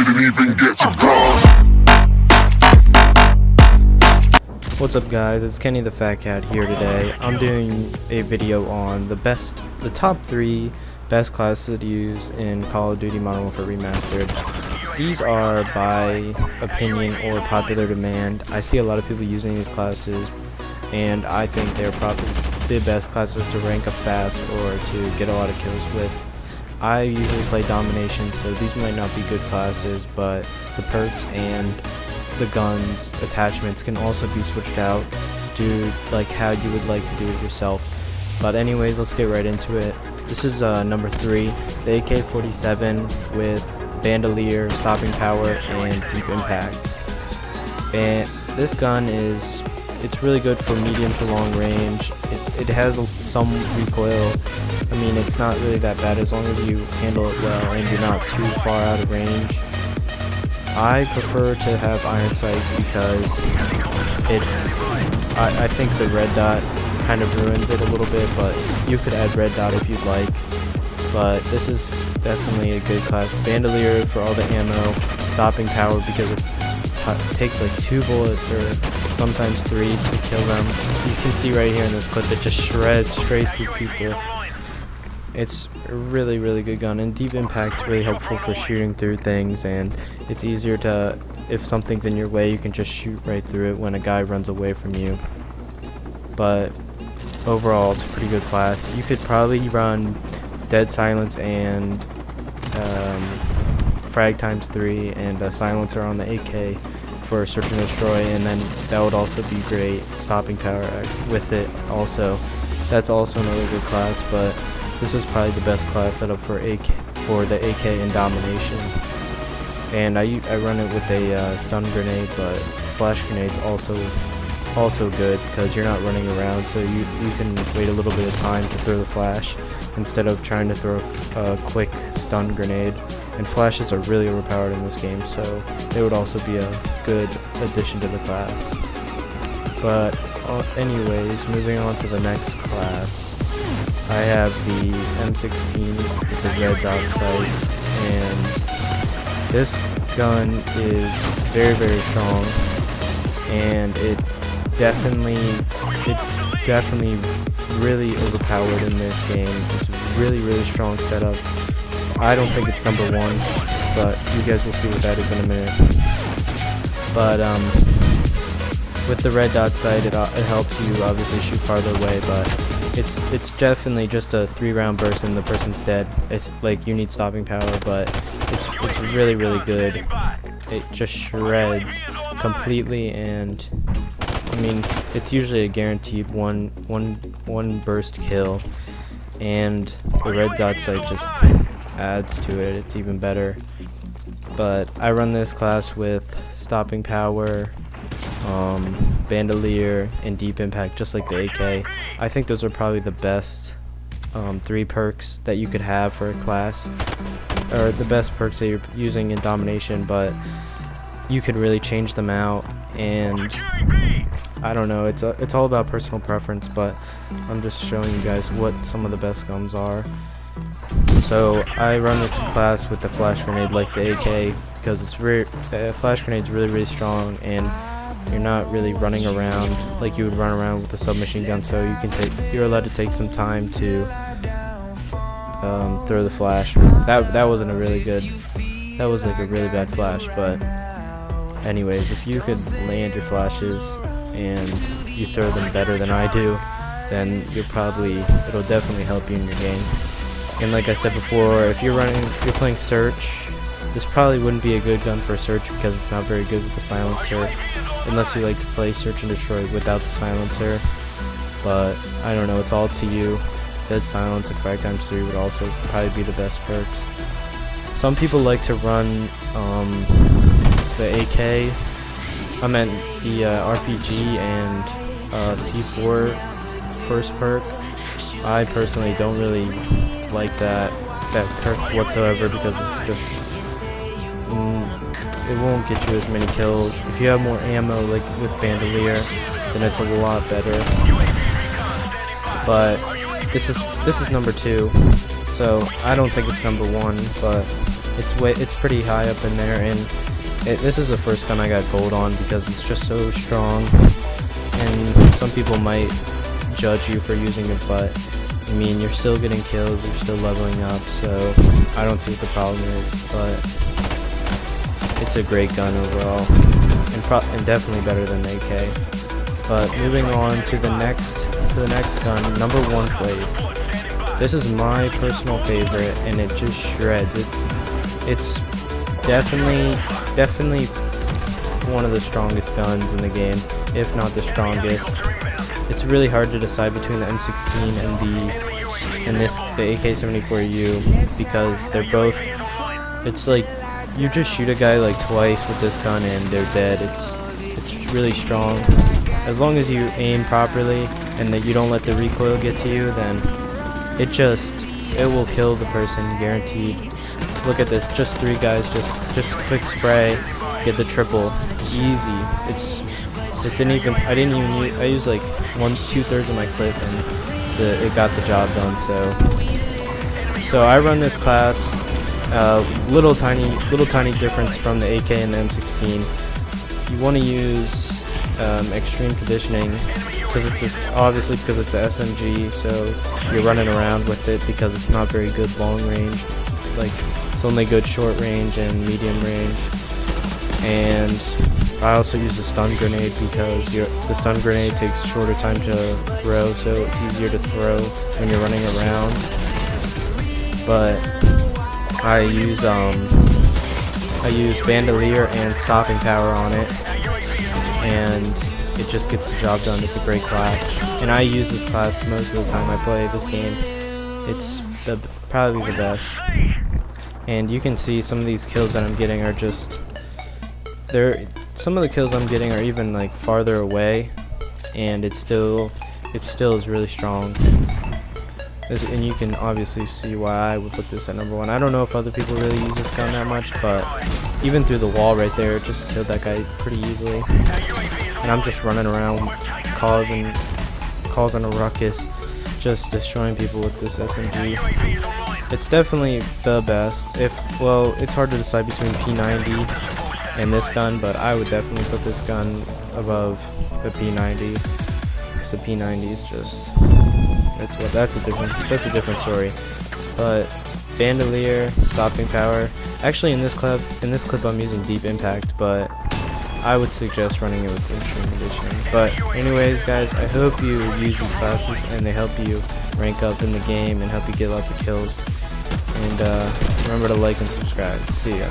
didn't even get to cross. What's up guys, it's Kenny the Fat Cat here today. I'm doing a video on the top 3 best classes to use in Call of Duty Modern Warfare Remastered. These are by opinion or popular demand. I see a lot of people using these classes and I think they're probably the best classes to rank up fast or to get a lot of kills with. I usually play Domination, so these might not be good classes, but the perks and the guns, attachments can also be switched out to like how you would like to do it yourself. But anyways, let's get right into it. This is number 3, the AK-47 with Bandolier, Stopping Power, and Deep Impact. And this gun it's really good for medium to long range. It has some recoil. I mean, it's not really that bad as long as you handle it well and you're not too far out of range. I prefer to have iron sights because I think the red dot kind of ruins it a little bit, but you could add red dot if you'd like. But this is definitely a good class. Bandolier for all the ammo, Stopping Power because it takes like 2 bullets or sometimes 3 to kill them. You can see right here in this clip it just shreds straight through people. It's a really good gun, and Deep Impact's really helpful for shooting through things, and it's easier to, if something's in your way, you can just shoot right through it when a guy runs away from you. But overall, it's a pretty good class. You could probably run Dead Silence and Frag ×3 and a silencer on the AK for Search and Destroy, and then that would also be great. Stopping Power with it also. That's also another good class, but this is probably the best class setup for the AK in Domination. And I run it with a stun grenade, but flash grenade's also good because you're not running around, so you can wait a little bit of time to throw the flash instead of trying to throw a quick stun grenade. And flashes are really overpowered in this game, so they would also be a good addition to the class. But anyways, moving on to the next class, I have the M16 with the red dot sight, and this gun is very strong, and it's definitely really overpowered in this game. It's a really strong setup. I don't think it's number 1, but you guys will see what that is in a minute. But with the red dot sight, it helps you obviously shoot farther away, but it's definitely just a 3-round burst and the person's dead. It's like you need Stopping Power, but it's really good. It just shreds completely, and I mean it's usually a guaranteed one burst kill, and the red dot sight just adds to it. It's even better. But I run this class with Stopping Power, Bandolier, and Deep Impact, just like the AK. I think those are probably the best 3 perks that you could have for a class, or the best perks that you're using in Domination, but you could really change them out, and I don't know, it's all about personal preference, but I'm just showing you guys what some of the best guns are. So I run this class with the flash grenade like the AK because the flash grenade's really strong, and you're not really running around like you would run around with the submachine gun, so you're allowed to take some time to throw the flash. That wasn't a really good, that was like a really bad flash, but anyways, if you could land your flashes and you throw them better than I do, then it'll definitely help you in your game. And like I said before, if you're playing Search, this probably wouldn't be a good gun for Search because it's not very good with the silencer, unless you like to play Search and Destroy without the silencer. But I don't know, it's all up to you. Dead Silence and Frag ×3 would also probably be the best perks. Some people like to run the AK, I meant the RPG and C4 first perk. I personally don't really like that perk whatsoever because it's just it won't get you as many kills. If you have more ammo like with Bandolier, then it's a lot better. But this is number 2, so I don't think it's number 1, but It's pretty high up in there, and this is the first gun I got gold on because it's just so strong. And some people might judge you for using it, but I mean, you're still getting kills, you're still leveling up, so I don't see what the problem is. But it's a great gun overall, and definitely better than the AK. But moving on to the next gun, number 1 place. This is my personal favorite, and it just shreds. It's definitely one of the strongest guns in the game, if not the strongest. It's really hard to decide between the M16 and the AK-74U because they're both. It's like you just shoot a guy like twice with this gun and they're dead. It's really strong. As long as you aim properly and that you don't let the recoil get to you, then it will kill the person, guaranteed. Look at this, just 3 guys, just quick spray, get the triple, easy. I used like 2/3 of my clip and it got the job done. So I run this class. Little tiny difference from the AK and the M16. You want to use extreme conditioning because obviously because it's a SMG, so you're running around with it because it's not very good long range. Like, it's only good short range and medium range. And I also use a stun grenade because the stun grenade takes a shorter time to throw, so it's easier to throw when you're running around. But I use bandolier and stopping power on it, and it just gets the job done. It's a great class, and I use this class most of the time I play this game. It's probably the best. And you can see some of these kills that I'm getting are just some of the kills I'm getting are even like farther away, and it still is really strong. And you can obviously see why I would put this at number 1. I don't know if other people really use this gun that much, but even through the wall right there, it just killed that guy pretty easily. And I'm just running around causing a ruckus, just destroying people with this SMG. It's definitely the best. It's hard to decide between P90 and this gun, but I would definitely put this gun above the P90. Because the P90 is just that's a different story. But bandolier, stopping power. Actually, in this clip I'm using deep impact, but I would suggest running it with extreme conditioning. But anyways, guys, I hope you use these classes and they help you rank up in the game and help you get lots of kills. And remember to like and subscribe. See ya.